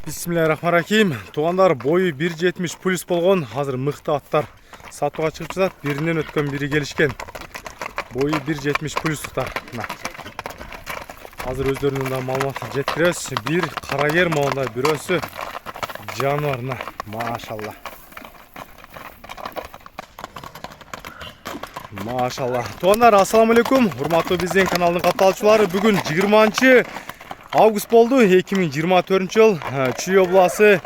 Bismillahirrahmanirrahim. Туғандар бойы 1.70 плюс болған, қазір мықты аттар сатуға шығып жатады. Бірінен өткен бірі келішкен. Бойы 1.70 плюстықтар. Қазір өздерінің де малыматы жеткірес. Bir қарагер малында бүрөсі жануарына. Машалла. Машалла. Туғандар, ассаламу алейкум. Урматтуу биздин каналдын катталуучулары. Бүгүн 20 август болду, 2024 жыл. Чүй обласы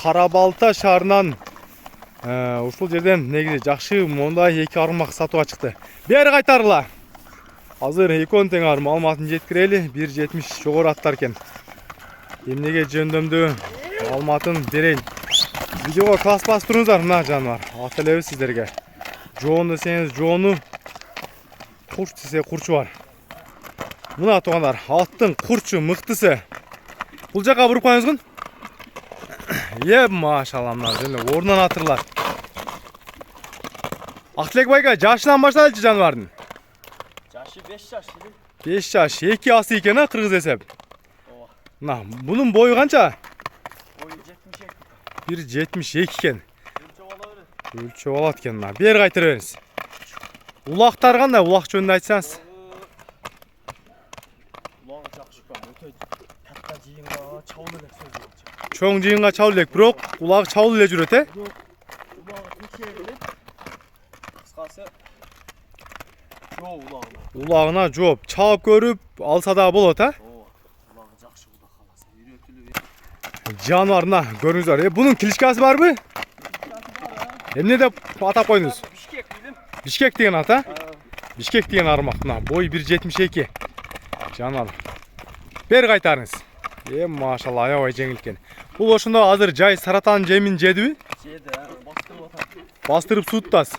Карабалта шаарынан ушул жерден негизи жакшы мондай эки армак сатууга чыкты. Бери кайтарыла. Азыр экөөнүн тең маалыматын жеткирели. 1.70 жогору аттар экен. Эмнеге жөндөмдүү маалыматын берейин. Видеого класс бастырыңыздар, мына жануар. Ат элеби сиздерге. Жоон десеңиз жоону, курч десе курчу бар. Мына туғандар, аттың курчу мыктысы. Бул жака буруп коюңузгун. Машалла, мына жөнө ордунан атырлар. Актилек байка жашынан баштайлычы жануардын? Жашы 5 жаш. 5 жаш, 2 асы экен а, кыргыз эсеп. Мына, бунун бою канча? Бою 72. 1.72 экен. Өлчөп алат экен мына. Бери кайтырып бериңиз. Улактар кандай? Улак жөнүндө айтсаңыз. Улак жакшы экен. Өтө татта жыйынга чабыл элек сөзү болчу. Чоң жыйынга чабыл элек, бирок улагы чабыл эле жүрөт, э? Улагы текшере элек. Кыскасы жоо улагына. Улагына жооп, чабып көрүп алса да болот, а? Улагы жакшы улак каласа, үйрөтүлүп. Жануарына көрүңүздөр. Бунун кличкасы барбы? Эмне деп атап койдуңуз? Бишкек билим. Бишкек деген ат, а? Бишкек деген армак. Мына бой 1.72. Жануар. Бери кайтарыңыз. Машалла, аябай жеңил экен. Бул ошондо азыр жай саратан жемин жедиби? Жеди, бастырып атат. Бастырып суутасыз.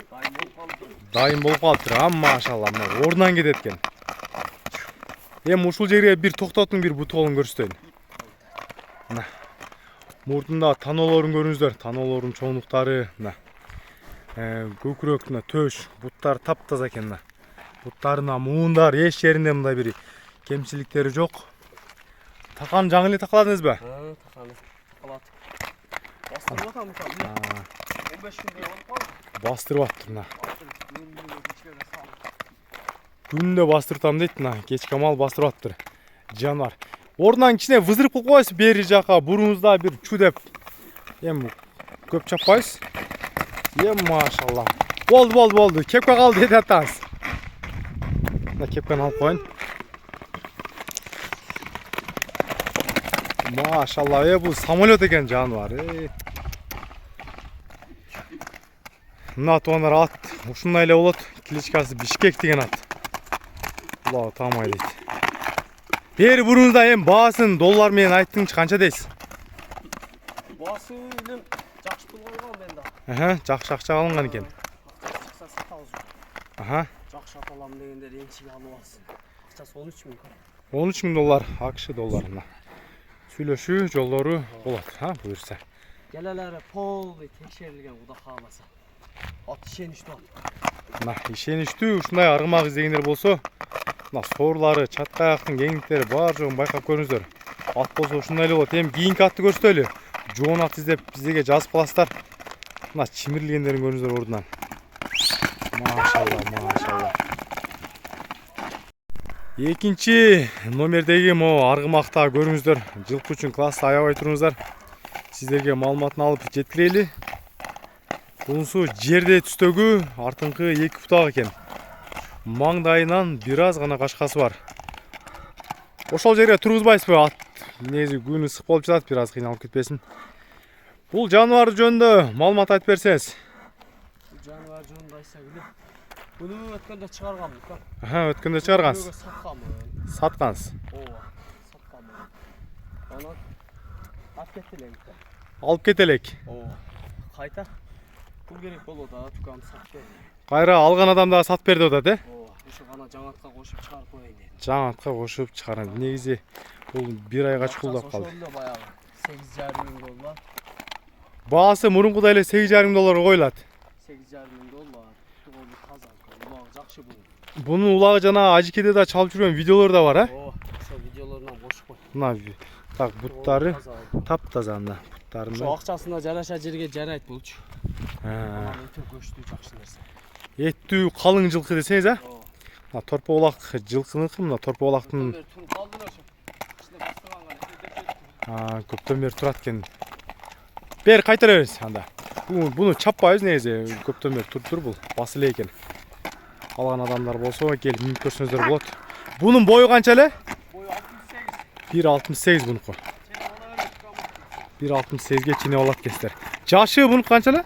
Дайын болуп калды. Дайын болуп калыптыр. Машалла, мына ордунан кетет экен. Ушул жерге бир токтотуң, бир бутуолун көрсөтөйүн. Мына. Мурдунда таноолорун көрүңүздөр. Таноолордун чоңдуктары, мына. Көкүрөк, мына төш, буттар таптаза экен мына. Буттарына муундар эч жеринде мындай бир кемчиликтери жок. Такан жаңы эле такаладыңызбы? Таканы такалат. Бастырып атам мына. 15 күндө болуп калды. Бастырып аттыр мына. Күндө бастыртам дейт мына. Кечке мал бастырып аттыр. Жануар. Ордунан кичине вызырып кылып коесуз, бери жака буруңузда бир чу деп. Көп чаппайсыз. Машалла. Болду. Кепке калды деп атасыз. Мына кепкени алып коюн. Машалла, бул самолет экен жануар. Мына тугандар ат ушундай эле болот. Кличкасы Бишкек деген ат. Булагы таамай дейт. Бери буруңузда баасын доллар менен айттыңчы, канча дейсиз? Баасы элем жакшы пул койгон менде. Жакшы акча алынган экен. Акчасы сатабыз. Жакшы аталам дегендер энчиге алып алсын. Акчасы 13 000. 13 000 доллар, АКШ долларына. Сүйлөшүү жолдору болот, буюрса. Келелери полный текшерилген, Кудай кааласа. Ат ишеничтүү. Мына ишеничтүү, ушундай аргымак издегендер болсо, мына соорлары, чатка аяктын кеңдиктери бар жогун байкап көрүңүздөр. Ат болсо ушундай эле болот. Кийинки атты көрсөтөлү. Жоон ат издеп бизге жазып каласыздар. Мына чимирилгендерин көрүңүздөр ордунан. Машалла. Экинчи номердеги аргымакта көрүңүздөр. Жылкы үчүн класс аябай туруңуздар. Сиздерге маалыматын алып жеткирели. Бунусу жерде түстөгү, артыңкы 2 бутак экен. Маңдайынан бир аз гана кашкасы бар. Ошол жерге тургузбайсызбы? Ат негизи күнү ысык болуп жатат, бир аз кыйналып кетпесин. Бул жануар жөнүндө маалымат айтып берсеңиз. Бул жануар жөнүндө айтсак эле, буну өткөндө чыгарганбыз. Өткөндө чыгаргансыз. Сатканбыз. Саткансыз. Сатканбыз. Анан алып кетелек. Кайта пул керек болот, дүкан сатып берди. Кайра алган адам дагы сатып берди атат, Ошо гана жаңатка кошуп чыгарып коеюн дедим. Жаңатка кошуп чыгарам. Негизи бул бир айга чукулдап калды. Ошондо баягы 8,5 миң доллар. Баасы мурункудай эле 8,5 долларга коюлат. 8,5 миң доллар. Тугул таза, улагы жакшы бул. Бунун улагы жана ажикеде да чалып жүргөн видеолор да бар, Ошо видеолорунан бошуп кой. Мына Так, буттары Таза. таптаза анда. Şu Буттарында. акчасына жараша жерге жарайт болчу. Ha. Анан өтө көчтүү жакшы нерсе. Еттүү калың жылкы десеңиз, а? Ооба. Мына торпобулак жылкыныкы, мына торпобулактын Туруп калдылар ошо. Ичине бастырган көптөн бери турат экен. Бери кайтара бериңиз анда. Буну чаппайбыз негизи. Көптөн бери туруп бул. Басы эле экен. Алган адамдар болсо келип минип көрсөңүздөр болот. Бунун бою канча эле? Бою 68. 1.68 бунуку. Сен ала берет. 1.68ге чейин алат экенсиздер. Жашы бунуку канча эле?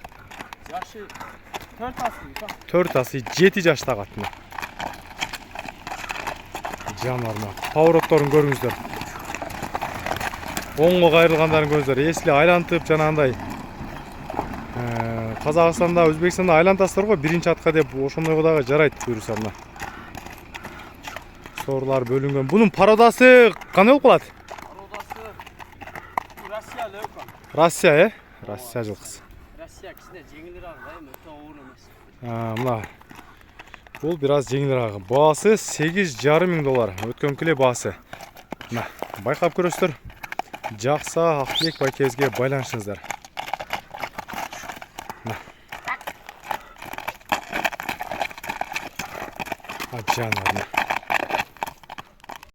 Жашы 4 асый. 4 асы 7 жаштагы ат мына. Жанар мына. Поворотторун көрүңүздөр. Оңго кайрылгандарын көрүңүздөр. Эсли айлантып жанагындай. Казакстанда, Өзбекстанда айлантасыздар го, биринчи атка деп ошондойго дагы жарайт буюрса мына. Сорлар бөлүнгөн. Бунун пародасы кандай болуп калат? Пародасы Россия лөкөн. Россия, Россия жылкысы. Россия кичине жеңилирээк да, эми өтө оор эмес. Мына. Бул бир аз жеңилирээк. Баасы $8.500. Өткөнкү эле баасы. Мына, байкап көрөсүздөр. Жакса Акбек байкебизге байланышыңыздар. Жанарына.